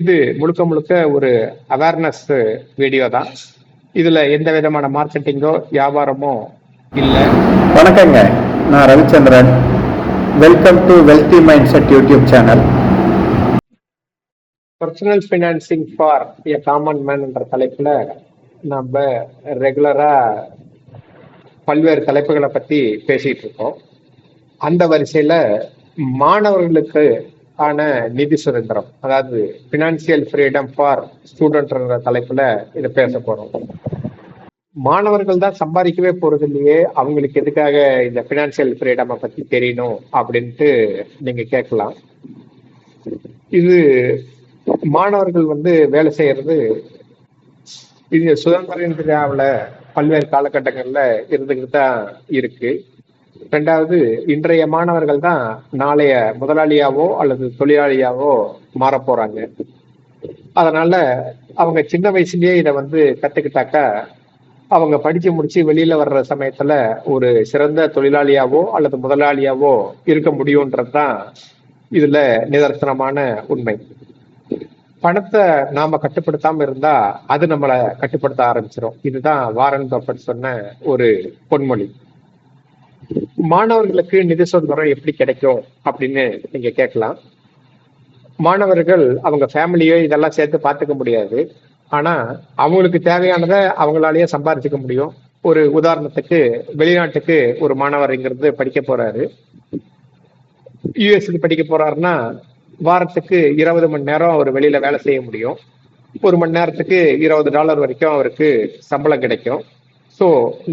இது முழுக்க முழுக்க ஒரு அவேர்னஸ் வீடியோ தான். இதுல எந்த விதமான மார்க்கெட்டிங்கோ வியாபாரமோ இல்லை. வணக்கங்க, நான் Ravichandran. Welcome to wealthy mind set YouTube channel. Personal financing for a common man என்ற தலைப்புல நம்ம ரெகுலரா பல்வேறு தலைப்புகளை பத்தி பேசிட்டு இருக்கோம். அந்த வரிசையில மாணவர்களுக்கு ஆன நிதி சுதந்திரம், அதாவது பினான்சியல் ஃப்ரீடம் ஃபார் ஸ்டூடெண்ட் என்ற தலைப்புல இதை பேச போறோம். மாணவர்கள் தான் சம்பாதிக்கவே போறது இல்லையே, அவங்களுக்கு எதுக்காக இந்த பினான்சியல் ஃப்ரீடம் பத்தி தெரியணும் அப்படின்ட்டு நீங்க கேட்கலாம். இது மாணவர்கள் வேலை செய்யறது இது சுதந்திர இந்தியாவில் பல்வேறு காலகட்டங்கள்ல இருந்துகிட்டு தான் இருக்கு. ரெண்டாவது, இன்றைய மாணவர்கள் தான் நாளைய முதலாளியாவோ அல்லது தொழிலாளியாவோ மாற போறாங்க. அதனால அவங்க சின்ன வயசுலயே இதை கத்துக்கிட்டாக்கா அவங்க படிச்சு முடிச்சு வெளியில வர்ற சமயத்துல ஒரு சிறந்த தொழிலாளியாவோ அல்லது முதலாளியாவோ இருக்க முடியும்ன்றதுதான் இதுல நிதர்சனமான உண்மை. பணத்தை நாம கட்டுப்படுத்தாம இருந்தா அது நம்மளை கட்டுப்படுத்த ஆரம்பிச்சிடும். இதுதான் வாரன் பஃபெட் சொன்ன ஒரு பொன்மொழி. மாணவர்களுக்கு நிதி சுதந்திரம் எப்படி கிடைக்கும் அப்படின்னு நீங்க கேட்கலாம். மாணவர்கள் அவங்க ஃபேமிலியோ இதெல்லாம் சேர்த்து பார்த்துக்க முடியாது. ஆனா அவங்களுக்கு தேவையானதை அவங்களாலேயே சம்பாதிச்சுக்க முடியும். ஒரு உதாரணத்துக்கு, வெளிநாட்டுக்கு ஒரு மாணவர்ங்கிறது படிக்க போறாரு. யூஎஸ்க்கு படிக்க போறாருன்னா வாரத்துக்கு 20 மணி நேரம் அவர் வெளியில வேலை செய்ய முடியும். 1 மணி நேரத்துக்கு $20 வரைக்கும் அவருக்கு சம்பளம் கிடைக்கும். ஸோ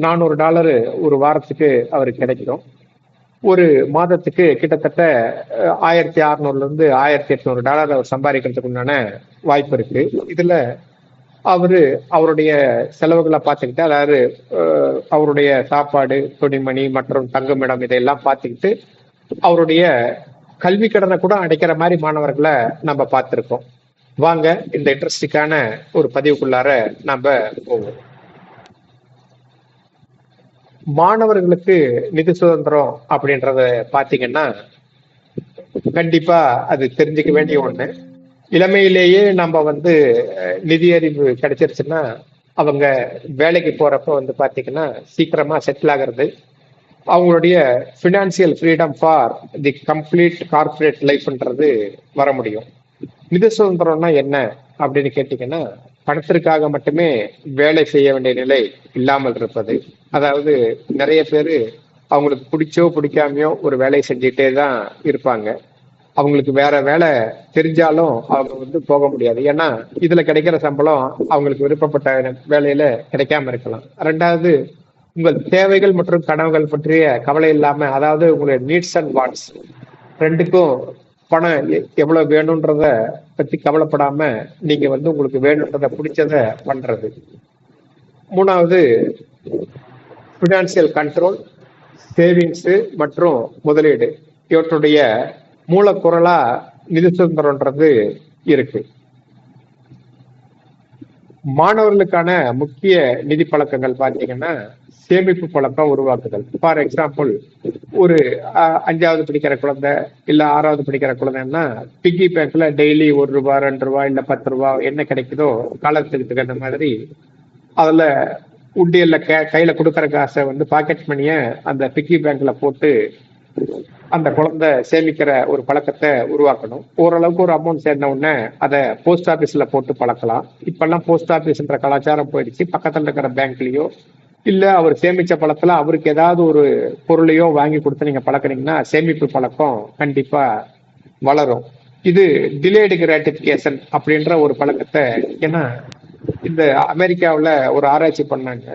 $400 ஒரு வாரத்துக்கு அவருக்கு கிடைக்கும். ஒரு மாதத்துக்கு கிட்டத்தட்ட $1600 $1800 அவர் சம்பாதிக்கிறதுக்கு உண்டான வாய்ப்பு இருக்கு. இதுல அவருடைய செலவுகளை பார்த்துக்கிட்டு, அதாவது அவருடைய சாப்பாடு, துணிமணி மற்றும் தங்குமிடம் இதையெல்லாம் பார்த்துக்கிட்டு அவருடைய கல்வி கடனை கூட அடைக்கிற மாதிரி மாணவர்களை நம்ம பார்த்துருக்கோம். வாங்க இந்த இன்ட்ரெஸ்டிங்கான ஒரு பதிவுக்குள்ளார நம்ம போவோம். மாணவர்களுக்கு நிதி சுதந்திரம் அப்படின்றத பாத்தீங்கன்னா கண்டிப்பா அது தெரிஞ்சுக்க வேண்டிய ஒண்ணு. இளமையிலேயே நம்ம நிதி அறிவு கிடைச்சிருச்சுன்னா அவங்க வேலைக்கு போறப்ப பாத்தீங்கன்னா சீக்கிரமா செட்டில் ஆகிறது. அவங்களுடைய financial freedom for the complete corporate லைஃப்ன்றது வர முடியும். நிதி சுதந்திரம்னா என்ன அப்படின்னு கேட்டீங்கன்னா, பணத்திற்காக மட்டுமே வேலை செய்ய வேண்டிய நிலை இல்லாமல் இருப்பது. அதாவது நிறைய பேர் அவங்களுக்கு பிடிச்சோ பிடிக்காமையோ ஒரு வேலையை செஞ்சுட்டே தான் இருப்பாங்க. அவங்களுக்கு வேற வேலை தெரிஞ்சாலும் அவங்க போக முடியாது. ஏன்னா இதுல கிடைக்கிற சம்பளம் அவங்களுக்கு விருப்பப்பட்ட வேலையில கிடைக்காம இருக்கலாம். ரெண்டாவது, உங்கள் தேவைகள் மற்றும் கனவுகள் பற்றிய கவலை இல்லாம, அதாவது உங்களுடைய நீட்ஸ் அண்ட் வாட்ஸ் ரெண்டுக்கும் பணம் எவ்வளவு வேணும்ன்றத பத்தி கவலைப்படாம நீங்க உங்களுக்கு வேணும்ன்றத பிடிச்சத பண்றது. மூணாவது, பினான்சியல் கண்ட்ரோல், சேவிங்ஸ் மற்றும் முதலீடு இவற்றுடைய மூலக்குரலா நிதி சுதந்திரம்ன்றது இருக்கு. மாணவர்களுக்கான முக்கிய நிதி பழக்கங்கள் பார்த்தீங்கன்னா, சேமிப்பு பழக்கம் உருவாக்குதல். ஃபார் எக்ஸாம்பிள், ஒரு 5வது படிக்கிற குழந்தை இல்ல 6வது படிக்கிற குழந்தைன்னா பிக்கி பேங்க்ல டெய்லி ₹1 ₹2 இல்ல ₹10 என்ன கிடைக்குதோ காலத்துக்கு தகுந்த மாதிரி அதுல உண்டியல்ல கையில கொடுக்கற காசை பாக்கெட் மணிய அந்த பிக்கி பேங்க்ல போட்டு அந்த குழந்தை சேமிக்கிற ஒரு பழக்கத்தை உருவாக்கணும். ஓரளவுக்கு ஒரு அமௌண்ட் சேர்ந்த உடனே அதை போஸ்ட் ஆபீஸ்ல போட்டு பழக்கலாம். இப்பெல்லாம் போஸ்ட் ஆபீஸ்ன்ற கலாச்சாரம் போயிடுச்சு. பக்கத்துல இருக்கிற பேங்க்லயோ இல்ல அவர் சேமிச்ச பழத்துல அவருக்கு ஏதாவது ஒரு பொருளையோ வாங்கி கொடுத்து நீங்க பழக்கினீங்கன்னா சேமிப்பு பழக்கம் கண்டிப்பா வளரும். இது டிலேடு கிராட்டிபிகேஷன் அப்படின்ற ஒரு பழக்கத்தை, ஏன்னா இந்த அமெரிக்காவில் ஒரு ஆராய்ச்சி பண்ணாங்க.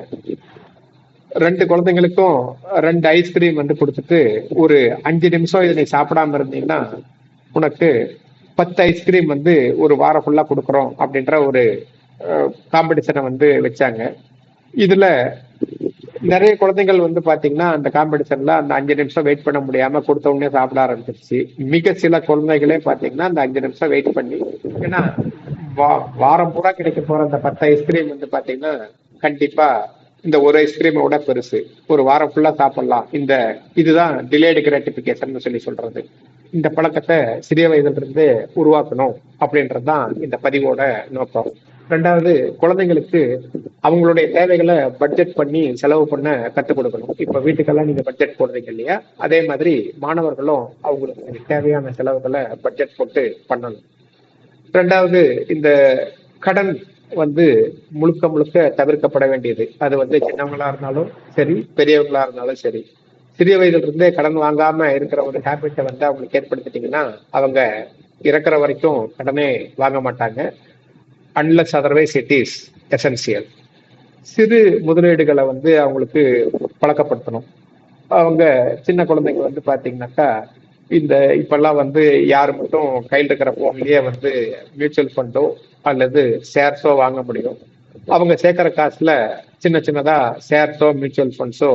2 குழந்தைங்களுக்கும் 2 ஐஸ்கிரீம் கொடுத்துட்டு ஒரு 5 நிமிஷம் இதை நீ சாப்பிடாம இருந்தீங்கன்னா உனக்கு 10 ஐஸ்கிரீம் ஒரு வாரம் ஃபுல்லா கொடுக்குறோம் அப்படின்ற ஒரு காம்படிஷனை வச்சாங்க. இதுல நிறைய குழந்தைகள் பாத்தீங்கன்னா அந்த காம்படிஷன்ல அந்த 5 நிமிஷம் வெயிட் பண்ண முடியாம கொடுத்த உடனே சாப்பிட ஆரம்பிச்சிருச்சு. மிக சில குழந்தைகளே பாத்தீங்கன்னா அந்த 5 நிமிஷம் வெயிட் பண்ணி, ஏன்னா வாரம் பூரா கிடைக்க போற அந்த 10 ஐஸ்கிரீம் பாத்தீங்கன்னா கண்டிப்பா இந்த ஒரு ஐஸ்கிரீமை விட பெருசு. ஒரு வாரம் ஃபுல்லா சாப்பிடலாம். இதுதான் டிலேடு கிராட்டிபிகேஷன் சொல்லி சொல்றது. இந்த பழக்கத்தை சிறிய வயதிலிருந்து உருவாக்கணும் அப்படின்றதுதான் இந்த பதிவோட நோக்கம். ரெண்டாவது, குழந்தைங்களுக்கு அவங்களுடைய தேவைகளை பட்ஜெட் பண்ணி செலவு பண்ண கற்றுக் கொடுக்கணும். இப்ப வீட்டுக்கெல்லாம் நீங்க பட்ஜெட் போடுறீங்க இல்லையா, அதே மாதிரி மாணவர்களும் அவங்களுக்கு தேவையான செலவுகளை பட்ஜெட் போட்டு பண்ணணும். ரெண்டாவது, இந்த கடன் வந்து முழுக்க முழுக்க தவிர்க்கப்பட வேண்டியது. அது வந்து சின்னவங்களா இருந்தாலும் சரி, பெரியவங்களா இருந்தாலும் சரி, சிறிய வயதுல இருந்தே கடன் வாங்காம இருக்கிற ஒரு ஹேபிட்டை வந்து அவங்களுக்கு ஏற்படுத்திட்டீங்கன்னா அவங்க இறக்குற வரைக்கும் கடனே வாங்க மாட்டாங்க. Unless otherwise it is essential. சிறு முதலீடுகளை வந்து அவங்களுக்கு பழக்கப்படுத்தணும். அவங்க சின்ன குழந்தைங்க வந்து பாத்தீங்கன்னாக்கா இந்த இப்பெல்லாம் வந்து யார் மட்டும் கையில் இருக்கிற போன்லயே வந்து மியூச்சுவல் ஃபண்டோ அல்லது ஷேர்ஸோ வாங்க முடியும். அவங்க சேர்க்கிற காசுல சின்ன சின்னதா ஷேர்ஸோ மியூச்சுவல் ஃபண்ட்ஸோ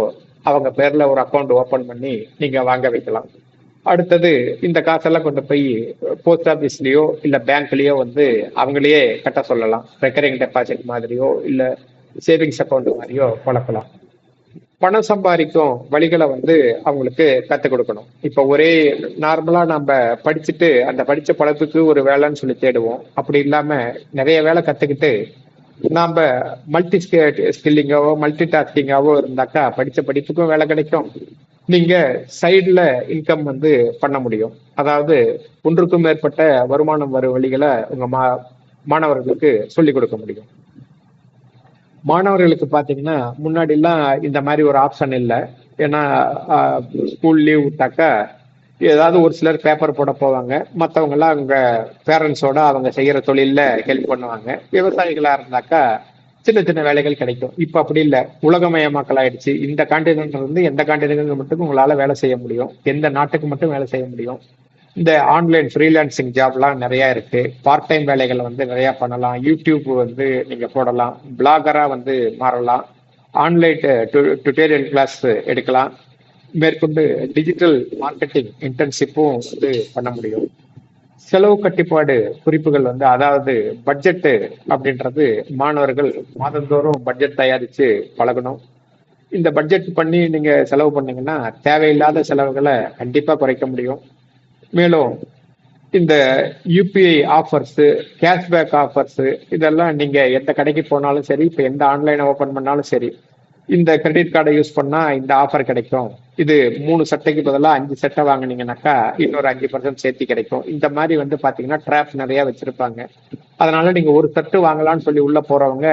அவங்க பேர்ல ஒரு அக்கௌண்ட் ஓபன் பண்ணி நீங்க வாங்க வைக்கலாம். அடுத்தது, இந்த காசெல்லாம் கொண்டு போய் போஸ்ட் ஆபீஸ்லயோ இல்ல பேங்க்லயோ வந்து அவங்களையே கட்ட சொல்லலாம். ரெக்கரிங் டெபாசிட் மாதிரியோ இல்ல சேவிங்ஸ் அக்கௌண்ட் மாதிரியோ வளர்க்கலாம். பணம் சம்பாதிக்கும் வழிகளை வந்து அவங்களுக்கு கற்றுக் கொடுக்கணும். இப்போ ஒரே நார்மலா நம்ம படிச்சுட்டு அந்த படிச்ச பழப்புக்கு ஒரு வேலைன்னு சொல்லி தேடுவோம். அப்படி இல்லாம நிறைய வேலை கத்துக்கிட்டு நாம மல்டி ஸ்கில்லிங்காவோ மல்டி டாஸ்கிங்காவோ இருந்தாக்கா படிச்ச படிப்புக்கும் வேலை கிடைக்கும். நீங்க சைடுல இன்கம் வந்து பண்ண முடியும். அதாவது ஒன்றுக்கும் மேற்பட்ட வருமானம் வரும் வழிகளை உங்க மாணவர்களுக்கு சொல்லிக் கொடுக்க முடியும். மாணவர்களுக்கு பாத்தீங்கன்னா முன்னாடி எல்லாம் இந்த மாதிரி ஒரு ஆப்ஷன் இல்லை. ஏன்னா ஸ்கூல் லீவ் விட்டாக்கா ஏதாவது ஒரு சிலர் பேப்பர் போட போவாங்க, மற்றவங்க எல்லாம் அவங்க பேரண்ட்ஸோட அவங்க செய்யற தொழில ஹெல்ப் பண்ணுவாங்க. விவசாயிகளா இருந்தாக்கா சின்ன சின்ன வேலைகள் கிடைக்கும். இப்ப அப்படி இல்லை, உலகமயமாக்கல் ஆயிடுச்சு. இந்த கான்டினென்ட்ல இருந்து எந்த கான்டினென்ட் மட்டும் உங்களால வேலை செய்ய முடியும், எந்த நாட்டுக்கு மட்டும் வேலை செய்ய முடியும். இந்த ஆன்லைன் ஃப்ரீலான்சிங் ஜாப்லாம் நிறைய இருக்கு. பார்ட் டைம் வேலைகளை வந்து நிறைய பண்ணலாம். யூடியூப் வந்து நீங்க போடலாம், பிளாகரா வந்து மாறலாம், ஆன்லைன் டுட்டோரியல் கிளாஸ் எடுக்கலாம், மேற்கொண்டு டிஜிட்டல் மார்க்கெட்டிங் இன்டர்ன்ஷிப்பும் வந்து பண்ண முடியும். செலவு கட்டுப்பாடு குறிப்புகள் வந்து, அதாவது பட்ஜெட் அப்படின்றது மாணவர்கள் மாதந்தோறும் பட்ஜெட் தயாரிச்சு பழகணும். இந்த பட்ஜெட் பண்ணி நீங்க செலவு பண்ணீங்கன்னா தேவையில்லாத செலவுகளை கண்டிப்பா குறைக்க முடியும். மேலும் இந்த யூபிஐ ஆஃபர்ஸ், கேஷ்பேக் ஆஃபர்ஸ், இதெல்லாம் நீங்க எந்த கடைக்கு போனாலும் சரி, இப்ப எந்த ஆன்லைனை ஓபன் பண்ணாலும் சரி, இந்த கிரெடிட் கார்டை யூஸ் பண்ணா இந்த ஆஃபர் கிடைக்கும், இது 3 சட்டைக்கு பதிலாக 5 சட்டை வாங்கினீங்கன்னாக்கா இன்னொரு 5% சேர்த்து கிடைக்கும். இந்த மாதிரி வந்து பாத்தீங்கன்னா ட்ராப் நிறைய வச்சிருப்பாங்க. அதனால நீங்க ஒரு சட்டு வாங்கலாம்னு சொல்லி உள்ள போறவங்க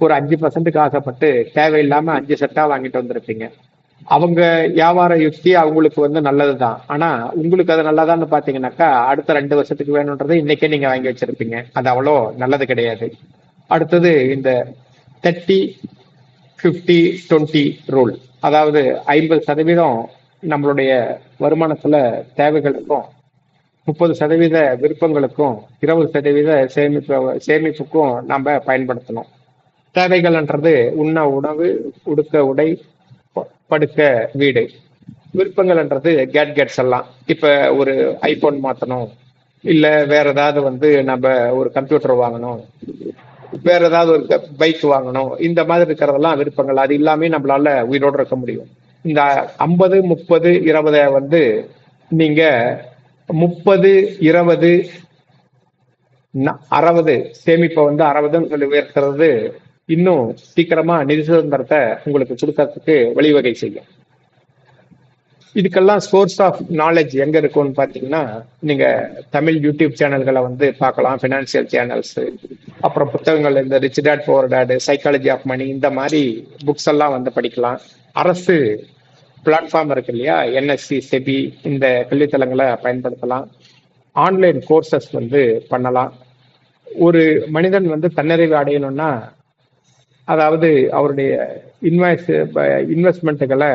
ஒரு 5%க்கு ஆசைப்பட்டு தேவையில்லாம 5 சட்டா வாங்கிட்டு வந்திருப்பீங்க. அவங்க வியாபார யுக்தி அவங்களுக்கு வந்து நல்லதுதான். ஆனா உங்களுக்கு அது நல்லதான்னு பாத்தீங்கன்னாக்கா அடுத்த 2 வருஷத்துக்கு வேணும்ன்றதை இன்னைக்கே நீங்க வாங்கி வச்சிருப்பீங்க. அது அவ்வளோ நல்லது கிடையாது. அடுத்தது இந்த 30-50-20 ரூல். அதாவது 50% நம்மளுடைய வருமானத்துல தேவைகளுக்கும், 30% விருப்பங்களுக்கும், 20% சேமிப்புக்கும் நம்ம பயன்படுத்தணும். தேவைகள்ன்றது உண்ண உணவு, உடுக்க உடை, படுக்க வீடு. விருப்பங்கள்ன்றது கேட்கெட்ஸ் எல்லாம். இப்ப ஒரு ஐபோன் மாத்தணும், இல்ல வேற ஏதாவது வந்து நம்ம ஒரு கம்ப்யூட்டர் வாங்கணும், வேற ஏதாவது ஒரு பைக் வாங்கணும், இந்த மாதிரி இருக்கிறதெல்லாம் விருப்பங்கள். அது இல்லாம நம்மளால உயிரோடு இருக்க முடியும். இந்த 50, 30, 20 வந்து நீங்க 30, 20, 60 சேமிப்பை வந்து 60ன்னு சொல்லி உயர்த்துறது இன்னும் சீக்கிரமா நிதி சுதந்திரத்தை உங்களுக்கு கொடுக்கறதுக்கு வழிவகை செய்யும். இதுக்கெல்லாம் சோர்ஸ் ஆஃப் நாலேஜ் எங்க இருக்கும்னு பாத்தீங்கன்னா, நீங்க தமிழ் யூடியூப் சேனல்களை வந்து பார்க்கலாம், பினான்சியல் சேனல்ஸ், அப்புறம் புத்தகங்கள், இந்த rich dad poor dad, psychology of money, இந்த மாதிரி புக்ஸ் எல்லாம் வந்து படிக்கலாம். அரசு பிளாட்ஃபார்ம் இருக்கு இல்லையா, என்எஸ்சி, செபி, இந்த கல்வித்தலங்களை பயன்படுத்தலாம். ஆன்லைன் கோர்சஸ் வந்து பண்ணலாம். ஒரு மனிதன் வந்து தன்னிறைவு அடையணும்னா, அதாவது அவருடைய இன்வெஸ்ட்மெண்ட்டுகளை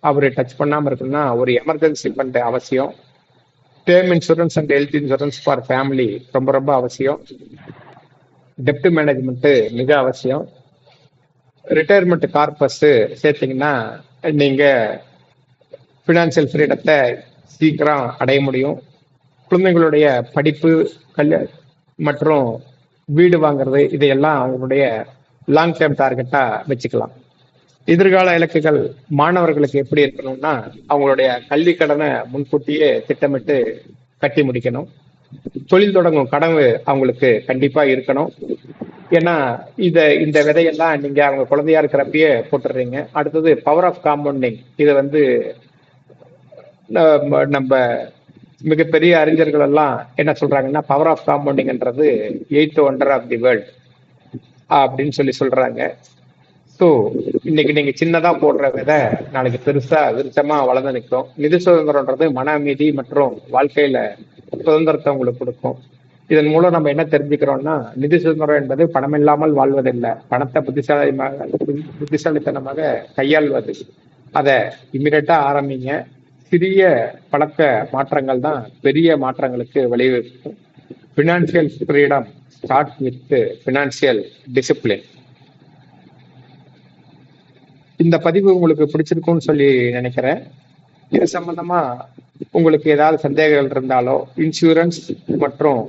அவரு டச் பண்ணாம இருக்குன்னா ஒரு எமர்ஜென்சி ஃபண்ட் அவசியம். Term insurance and health insurance for family ரொம்ப ரொம்ப அவசியம். டெப்ட் மேனேஜ்மெண்ட் மிக அவசியம். ரிட்டையர்மெண்ட் கார்பஸ் சேர்த்தீங்கன்னா நீங்க பினான்சியல் ஃப்ரீடத்தை சீக்கிரம் அடைய முடியும். குழந்தைங்களுடைய படிப்பு, மற்றும் வீடு வாங்குறது, இதையெல்லாம் அவங்களுடைய லாங் டேர்ம் டார்கெட்டா வச்சுக்கலாம். எதிர்கால இலக்குகள் மாணவர்களுக்கு எப்படி இருக்கணும்னா, அவங்களுடைய கல்வி கடனை முன்கூட்டியே திட்டமிட்டு கட்டி முடிக்கணும். தொழில் தொடங்கும் கனவு அவங்களுக்கு கண்டிப்பா இருக்கணும். ஏன்னா இந்த விதையெல்லாம் நீங்க அவங்க குழந்தையா இருக்கிறப்பயே போட்டுடுறீங்க. அடுத்தது பவர் ஆஃப் காம்பவுண்டிங். இதை வந்து நம்ம மிகப்பெரிய அறிஞர்கள் எல்லாம் என்ன சொல்றாங்கன்னா, பவர் ஆஃப் காம்பவுண்டிங்ன்றது 8th wonder of the world அப்படின்னு சொல்றாங்க. ஸோ இன்னைக்கு நீங்க சின்னதா போடுற விதை நாளைக்கு பெருசா விருட்சமா வளர்ந்து நிற்கும். நிதி சுதந்திரம்ன்றது மன அமைதி மற்றும் வாழ்க்கையில சுதந்திரத்தை உங்களுக்கு கொடுக்கும். இதன் மூலம் நம்ம என்ன தெரிஞ்சுக்கிறோம்னா, நிதி சுதந்திரம் என்பது பணம் இல்லாமல் வாழ்வதில்லை, பணத்தை புத்திசாலித்தனமாக கையாள்வது. அதை இம்மிடியட்டா ஆரம்பிங்க. சிறிய பழக்க மாற்றங்கள் தான் பெரிய மாற்றங்களுக்கு வழிவகுக்கும். Financial freedom start with financial discipline. இந்த பதிவு உங்களுக்கு பிடிச்சிருக்கும்னு சொல்லி நினைக்கிறேன். இது சம்பந்தமா உங்களுக்கு ஏதாவது சந்தேகங்கள் இருந்தாலோ, இன்சூரன்ஸ் மற்றும்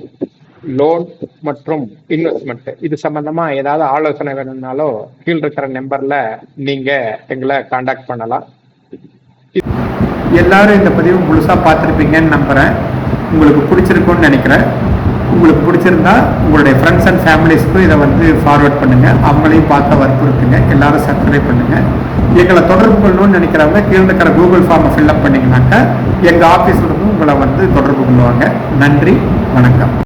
லோன் மற்றும் இன்வெஸ்ட்மெண்ட் இது சம்பந்தமா ஏதாவது ஆலோசனை வேணும்னாலோ கீழ் இருக்கிற நம்பர்ல நீங்க எங்களை காண்டாக்ட் பண்ணலாம். எல்லாரும் இந்த பதிவு முழுசா பார்த்துருப்பீங்கன்னு நம்புறேன். உங்களுக்கு பிடிச்சிருக்கும்னு நினைக்கிறேன். உங்களுக்கு பிடிச்சிருந்தா உங்களுடைய ஃப்ரெண்ட்ஸ் அண்ட் ஃபேமிலிஸ்க்கும் இதை வந்து ஃபார்வர்ட் பண்ணுங்க. அவங்களையும் பார்க்க வற்புறுத்துங்க. எல்லாரும் சப்ஸ்கிரைப் பண்ணுங்க. எங்களை தொடர்பு கொள்ளணும்னு நினைக்கிறவங்க கீழே இருக்கிற கூகுள் ஃபார்மை ஃபில்அப் பண்ணிங்கனாக்கா எங்கள் ஆஃபீஸ்ல இருந்து உங்களை வந்து தொடர்பு கொள்வாங்க. நன்றி, வணக்கம்.